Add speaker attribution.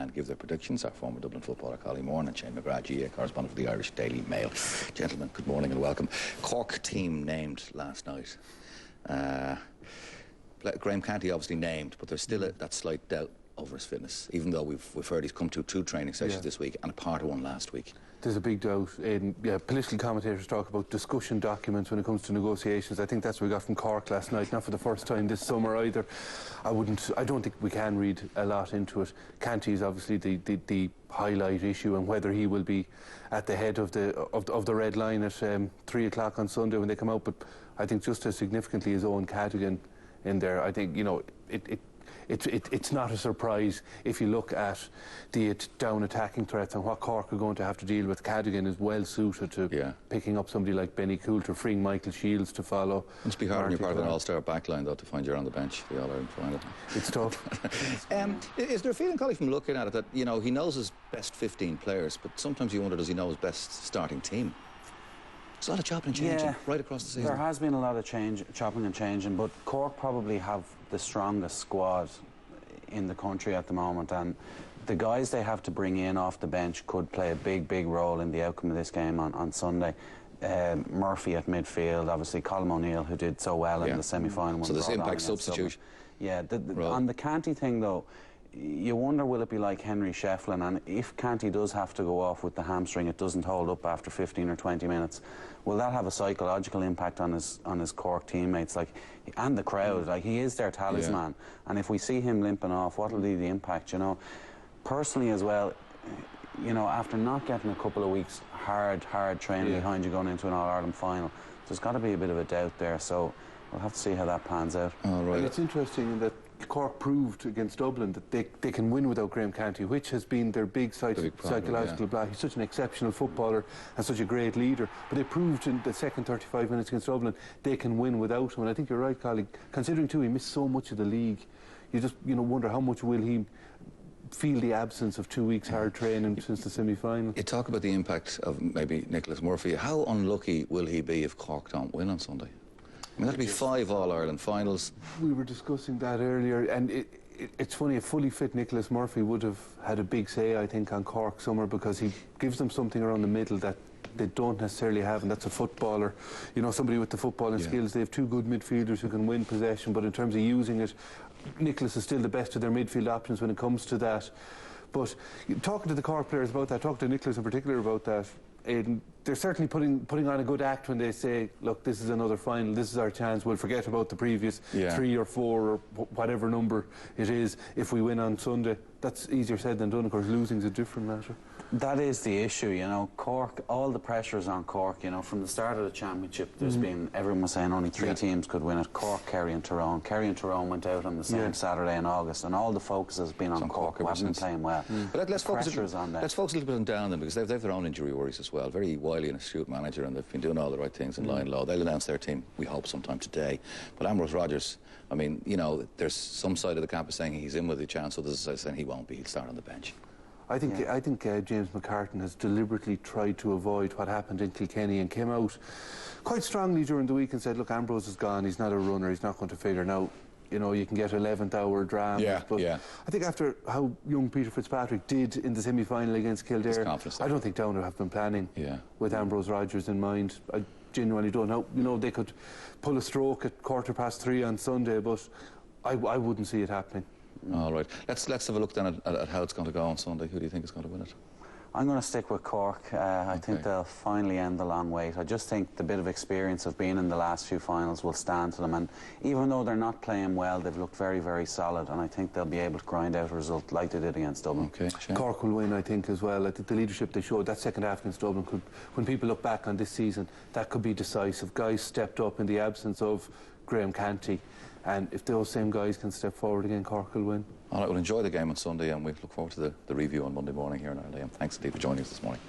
Speaker 1: and give their predictions. Our former Dublin footballer Collie Moran and Shane McGrath, GA correspondent for the Irish Daily Mail. Gentlemen, good morning and welcome. Cork team named last night. Graham Canty obviously named, but there's still that slight doubt over his fitness, even though we've heard he's come to 2 training sessions this week and a part of one last week.
Speaker 2: There's a big doubt. Political commentators talk about discussion documents when it comes to negotiations. I think that's what we got from Cork last night, not for the first time this summer either. I don't think we can read a lot into it. Canty is obviously the highlight issue, and whether he will be at the head of the red line at 3 o'clock on Sunday when they come out. But I think just as significantly his own Cadogan in there, I think, you know, it's not a surprise if you look at the down attacking threats and what Cork are going to have to deal with. Cadogan is well suited to picking up somebody like Benny Coulter, freeing Michael Shields to follow.
Speaker 1: It must be hard when you're part of an all-star backline, though, to find you're on the bench for the All-Ireland final.
Speaker 2: It's tough.
Speaker 1: Is there a feeling, Collie, from looking at it, that, you know, he knows his best 15 players, but sometimes you wonder, does he know his best starting team? There's a lot of chopping and changing right across the season.
Speaker 3: There has been a lot of chopping and changing, but Cork probably have the strongest squad in the country at the moment, and the guys they have to bring in off the bench could play a big role in the outcome of this game on Sunday. Murphy at midfield, obviously Colm O'Neill, who did so well in the semi-final.
Speaker 1: So this impact substitute.
Speaker 3: Yeah, on the Canty thing though, you wonder, will it be like Henry Shefflin, and if Canty does have to go off with the hamstring, it doesn't hold up after 15 or 20 minutes, will that have a psychological impact on his Cork teammates, like, and the crowd? Like, he is their talisman, and if we see him limping off, what will be the impact, you know? Personally as well, you know, after not getting a couple of weeks hard training behind you going into an All-Ireland final, there's got to be a bit of a doubt there, so we'll have to see how that pans out.
Speaker 2: And it's interesting that Cork proved against Dublin that they can win without Graham Canty, which has been their big psychological block. He's such an exceptional footballer and such a great leader, but they proved in the second 35 minutes against Dublin they can win without him. And I think you're right, Collie, considering too he missed so much of the league. You just, you know, wonder how much will he feel the absence of 2 weeks hard training since the semi-final.
Speaker 1: You talk about the impact of maybe Nicholas Murphy. How unlucky will he be if Cork don't win on Sunday? I mean, that'll be 5 All-Ireland finals. We
Speaker 2: were discussing that earlier, and it's funny, a fully fit Nicholas Murphy would have had a big say, I think, on Cork summer, because he gives them something around the middle that they don't necessarily have, and that's a footballer. You know, somebody with the footballing skills. They have 2 good midfielders who can win possession, but in terms of using it, Nicholas is still the best of their midfield options when it comes to that. But talking to the Cork players about that, talking to Nicholas in particular about that, they're certainly putting on a good act when they say, look, this is another final, this is our chance, we'll forget about the previous 3 or 4 or whatever number it is if we win on Sunday. That's easier said than done. Of course, losing is a different matter.
Speaker 3: That is the issue, you know. Cork, all the pressure's on Cork, you know. From the start of the championship, there's been, everyone was saying only 3 teams could win it: Cork, Kerry and Tyrone. Kerry and Tyrone went out on the same Saturday in August, and all the focus has been on Cork, who haven't been playing well.
Speaker 1: But let's focus a little bit on Down then, because they've their own injury worries as well. Very wily and astute manager, and they've been doing all the right things in lying low. They'll announce their team, we hope, sometime today. But Ambrose Rogers, I mean, you know, there's some side of the campus saying he's in with a chance, others saying he won't be, he'll start on the bench.
Speaker 2: I think James McCartan has deliberately tried to avoid what happened in Kilkenny and came out quite strongly during the week and said, look, Ambrose is gone, he's not a runner, he's not going to figure it out. You know, you can get 11th hour dramas, but I think after how young Peter Fitzpatrick did in the semi-final against Kildare, I don't think Down have been planning with Ambrose Rogers in mind. I genuinely don't know. You know, they could pull a stroke at 3:15 on Sunday, but I wouldn't see it happening.
Speaker 1: All right. Let's have a look then at how it's going to go on Sunday. Who do you think is going to win it?
Speaker 3: I'm going to stick with Cork. I think they'll finally end the long wait. I just think the bit of experience of being in the last few finals will stand to them, and even though they're not playing well, they've looked very solid, and I think they'll be able to grind out a result like they did against Dublin.
Speaker 2: Cork will win, I think, as well. I think the leadership they showed that second half against Dublin could, when people look back on this season, that could be decisive. Guys stepped up in the absence of Graham Canty, and if those same guys can step forward again, Cork will win.
Speaker 1: All right, we'll enjoy the game on Sunday, and we look forward to the review on Monday morning here in Ireland. Thanks indeed for joining us this morning.